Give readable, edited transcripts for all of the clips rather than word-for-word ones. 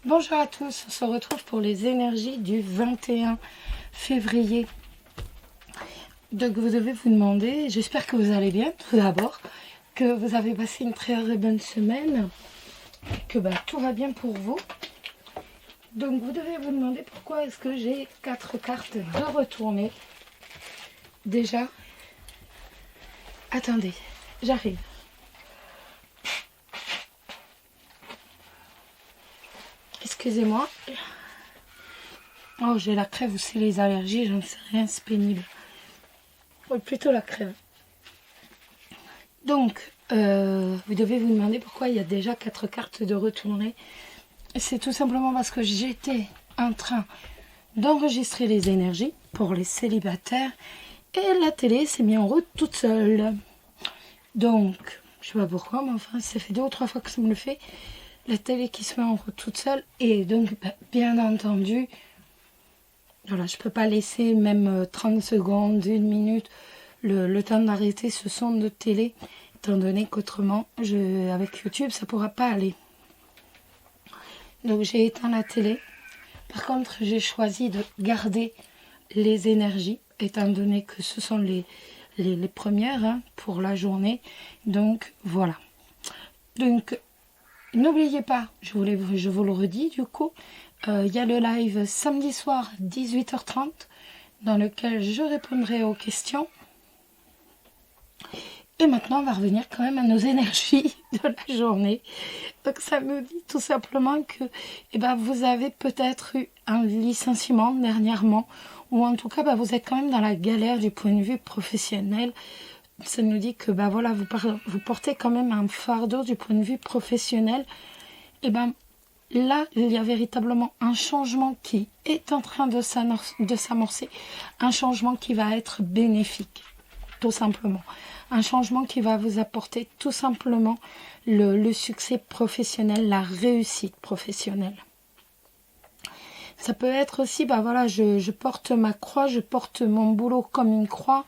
Bonjour à tous, on se retrouve pour les énergies du 21 février. Donc vous devez vous demander, j'espère que vous allez bien tout d'abord, que vous avez passé une très bonne semaine, que tout va bien pour vous. Donc vous devez vous demander pourquoi est-ce que j'ai 4 cartes de retourner. Déjà, attendez, j'arrive. Excusez-moi. Oh, j'ai la crève ou c'est les allergies, j'en sais rien, c'est pénible. Oh, plutôt la crève. Donc, vous devez vous demander pourquoi il y a déjà 4 cartes de retourner. C'est tout simplement parce que j'étais en train d'enregistrer les énergies pour les célibataires et la télé s'est mise en route toute seule. Donc, je sais pas pourquoi, mais enfin, ça fait 2 ou 3 fois que ça me le fait. La télé qui se met en route toute seule et donc, bien entendu, voilà, je peux pas laisser même 30 secondes, 1 minute, le temps d'arrêter ce son de télé, étant donné qu'autrement, avec YouTube, ça pourra pas aller. Donc j'ai éteint la télé. Par contre, j'ai choisi de garder les énergies, étant donné que ce sont les premières pour la journée. Donc voilà. Donc n'oubliez pas, je vous le redis du coup, il y a le live samedi soir 18h30 dans lequel je répondrai aux questions. Et maintenant, on va revenir quand même à nos énergies de la journée. Donc ça me dit tout simplement que vous avez peut-être eu un licenciement dernièrement, ou en tout cas vous êtes quand même dans la galère du point de vue professionnel. Ça nous dit que vous portez quand même un fardeau du point de vue professionnel. Là, il y a véritablement un changement qui est en train de s'amorcer, un changement qui va être bénéfique, tout simplement. Un changement qui va vous apporter tout simplement le succès professionnel, la réussite professionnelle. Ça peut être aussi, je porte ma croix, je porte mon boulot comme une croix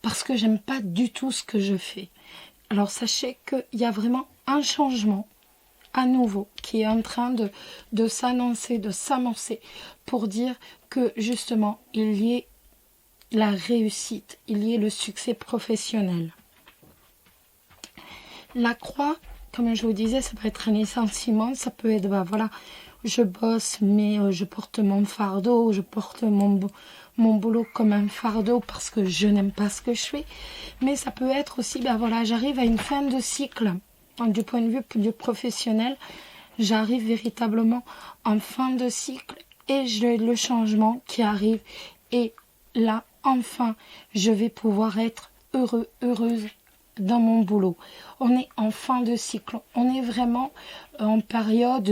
parce que j'aime pas du tout ce que je fais. Alors sachez qu'il y a vraiment un changement à nouveau qui est en train de s'annoncer, de s'amorcer pour dire que justement il y ait la réussite, il y ait le succès professionnel. La croix, comme je vous disais, ça peut être un licenciement, ça peut être, je bosse, mais je porte mon fardeau, je porte mon boulot comme un fardeau parce que je n'aime pas ce que je fais. Mais ça peut être aussi, j'arrive à une fin de cycle. Du point de vue du professionnel, j'arrive véritablement en fin de cycle et j'ai le changement qui arrive. Et là, enfin, je vais pouvoir être heureuse dans mon boulot. On est en fin de cycle. On est vraiment en période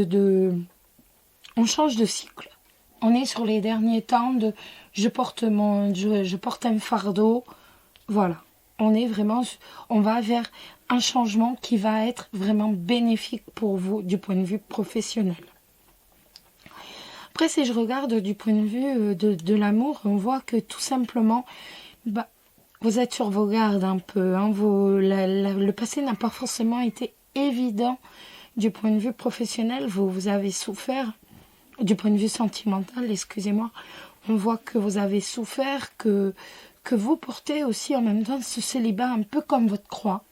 on change de cycle. On est sur les derniers temps de je porte un fardeau. Voilà. On va vers un changement qui va être vraiment bénéfique pour vous du point de vue professionnel. Après, si je regarde du point de vue de l'amour, on voit que tout simplement, vous êtes sur vos gardes un peu. Le passé n'a pas forcément été évident du point de vue professionnel. Vous avez souffert du point de vue sentimental, excusez-moi. On voit que vous avez souffert, que vous portez aussi en même temps ce célibat un peu comme votre croix.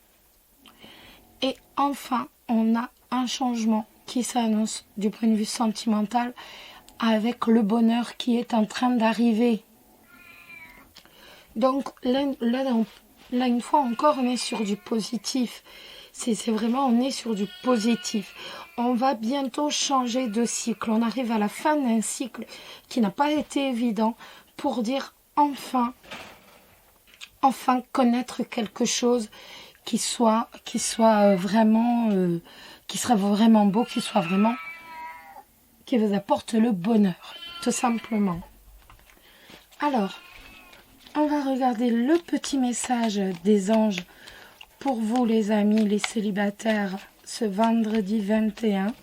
Et enfin, on a un changement qui s'annonce du point de vue sentimental avec le bonheur qui est en train d'arriver. Donc là, une fois encore, on est sur du positif. C'est vraiment, on est sur du positif. On va bientôt changer de cycle. On arrive à la fin d'un cycle qui n'a pas été évident pour dire enfin connaître quelque chose qui soit vraiment, qui serait vraiment beau, qui vous apporte le bonheur, tout simplement. Alors, on va regarder le petit message des anges pour vous, les amis, les célibataires, ce vendredi 21.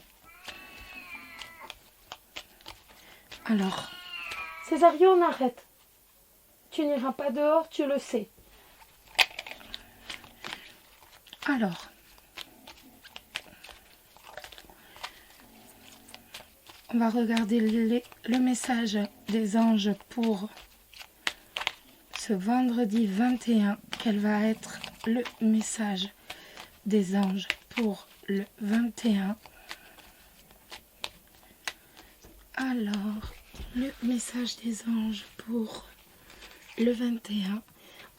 Alors, Césarion, arrête. Tu n'iras pas dehors, tu le sais. Alors, On va regarder le message des anges pour ce vendredi 21. Quel va être le message des anges pour le 21? Alors, le message des anges pour le 21.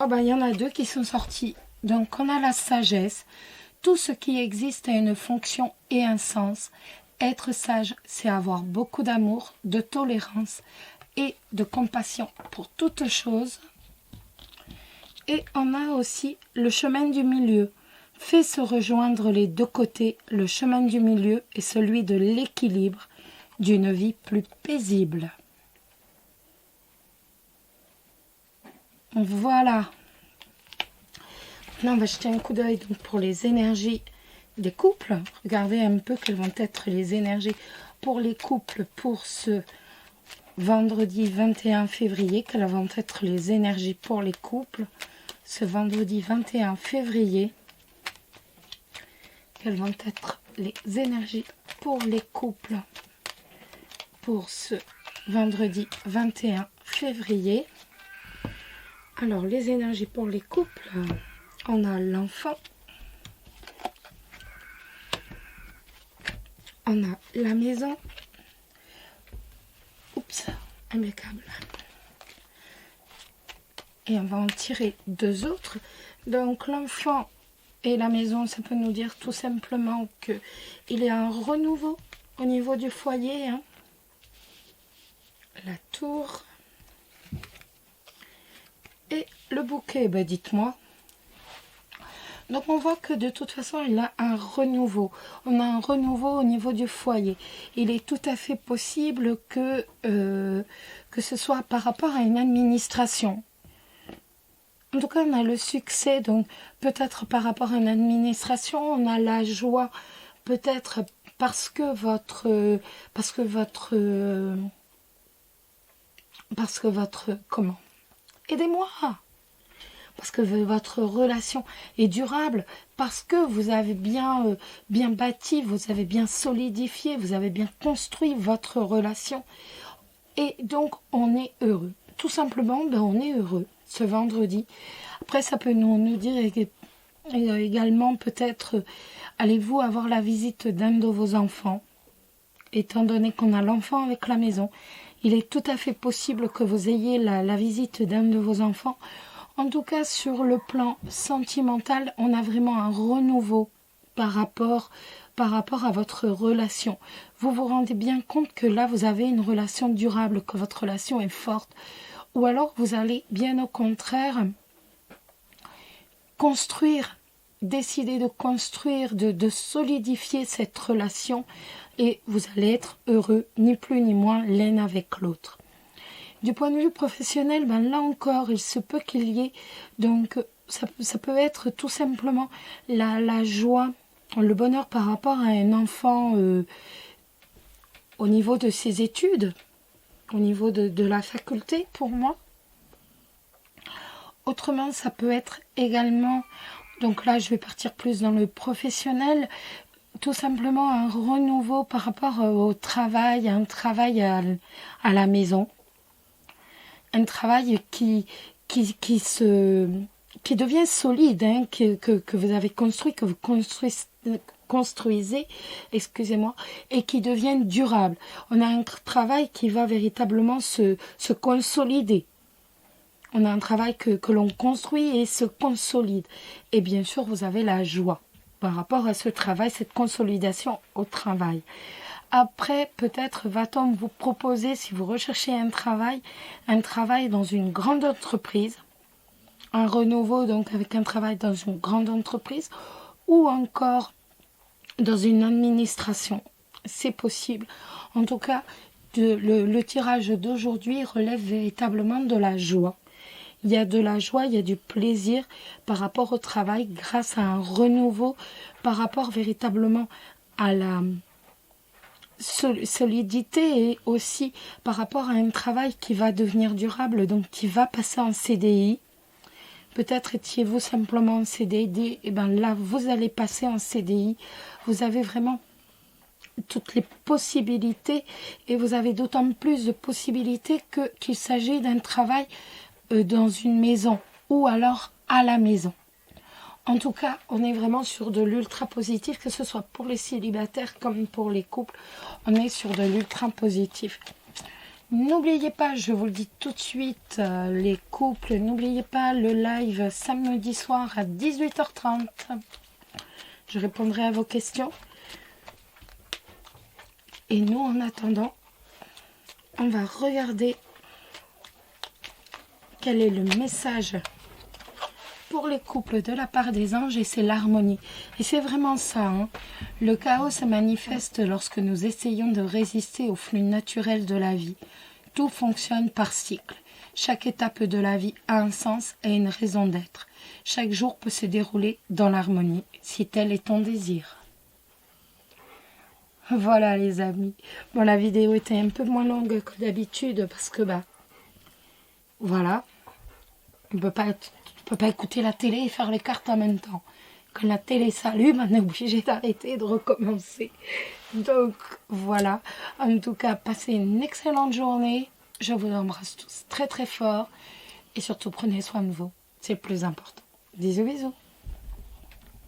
Oh ben, il y en a deux qui sont sortis. Donc, on a la sagesse. Tout ce qui existe a une fonction et un sens. Être sage, c'est avoir beaucoup d'amour, de tolérance et de compassion pour toute chose. Et on a aussi le chemin du milieu. Fait se rejoindre les deux côtés. Le chemin du milieu est celui de l'équilibre, d'une vie plus paisible. Voilà. Maintenant, on va jeter un coup d'œil pour les énergies des couples. Regardez un peu quelles vont être les énergies pour les couples pour ce vendredi 21 février. Quelles vont être les énergies pour les couples ce vendredi 21 février. Quelles vont être les énergies pour les couples pour ce vendredi 21 février. Alors, les énergies pour les couples, on a l'enfant, on a la maison, oups, impeccable. Et on va en tirer deux autres. Donc, l'enfant et la maison, ça peut nous dire tout simplement qu'il y a un renouveau au niveau du foyer, hein. La tour et le bouquet, ben dites-moi. Donc on voit que de toute façon il a un renouveau. On a un renouveau au niveau du foyer. Il est tout à fait possible que ce soit par rapport à une administration. En tout cas on a le succès, donc peut-être par rapport à une administration, on a la joie, peut-être parce que votre comment? Aidez-moi. Parce que votre relation est durable, parce que vous avez bien bâti, vous avez bien solidifié, vous avez bien construit votre relation. Et donc, on est heureux. Tout simplement, ben, on est heureux ce vendredi. Après, ça peut nous dire également, peut-être, allez-vous avoir la visite d'un de vos enfants, étant donné qu'on a l'enfant avec la maison. Il est tout à fait possible que vous ayez la visite d'un de vos enfants. En tout cas, sur le plan sentimental, on a vraiment un renouveau par rapport à votre relation. Vous vous rendez bien compte que là, vous avez une relation durable, que votre relation est forte. Ou alors, vous allez bien au contraire construire, décider de construire, de solidifier cette relation et vous allez être heureux, ni plus ni moins, l'un avec l'autre. Du point de vue professionnel, ben là encore, il se peut qu'il y ait, donc ça peut être tout simplement la joie, le bonheur par rapport à un enfant au niveau de ses études, au niveau de la faculté pour moi. Autrement, ça peut être également, donc là je vais partir plus dans le professionnel, tout simplement un renouveau par rapport au travail, un travail à la maison. Un travail qui devient solide, hein, que vous avez construit, que vous construisez, excusez-moi, et qui devient durable. On a un travail qui va véritablement se consolider. On a un travail que l'on construit et se consolide. Et bien sûr, vous avez la joie par rapport à ce travail, cette consolidation au travail. Après, peut-être va-t-on vous proposer, si vous recherchez un travail dans une grande entreprise, un renouveau donc avec un travail dans une grande entreprise, ou encore dans une administration. C'est possible. En tout cas, le tirage d'aujourd'hui relève véritablement de la joie. Il y a de la joie, il y a du plaisir par rapport au travail grâce à un renouveau, par rapport véritablement à la solidité et aussi par rapport à un travail qui va devenir durable, donc qui va passer en CDI. Peut-être étiez-vous simplement en CDD, et bien là vous allez passer en CDI. Vous avez vraiment toutes les possibilités, et vous avez d'autant plus de possibilités qu'il s'agit d'un travail dans une maison ou alors à la maison. En tout cas, on est vraiment sur de l'ultra positif, que ce soit pour les célibataires comme pour les couples. On est sur de l'ultra positif. N'oubliez pas, je vous le dis tout de suite, les couples, n'oubliez pas le live samedi soir à 18h30. Je répondrai à vos questions. Et nous, en attendant, on va regarder quel est le message pour les couples de la part des anges, et c'est l'harmonie. Et c'est vraiment ça, hein. Le chaos se manifeste lorsque nous essayons de résister au flux naturel de la vie. Tout fonctionne par cycle. Chaque étape de la vie a un sens et une raison d'être. Chaque jour peut se dérouler dans l'harmonie, si tel est ton désir. Voilà les amis. Bon, la vidéo était un peu moins longue que d'habitude parce que voilà, on peut pas écouter la télé et faire les cartes en même temps. Quand la télé s'allume, on est obligé d'arrêter et de recommencer. Donc voilà, en tout cas, passez une excellente journée. Je vous embrasse tous très très fort et surtout prenez soin de vous. C'est le plus important. Bisous bisous.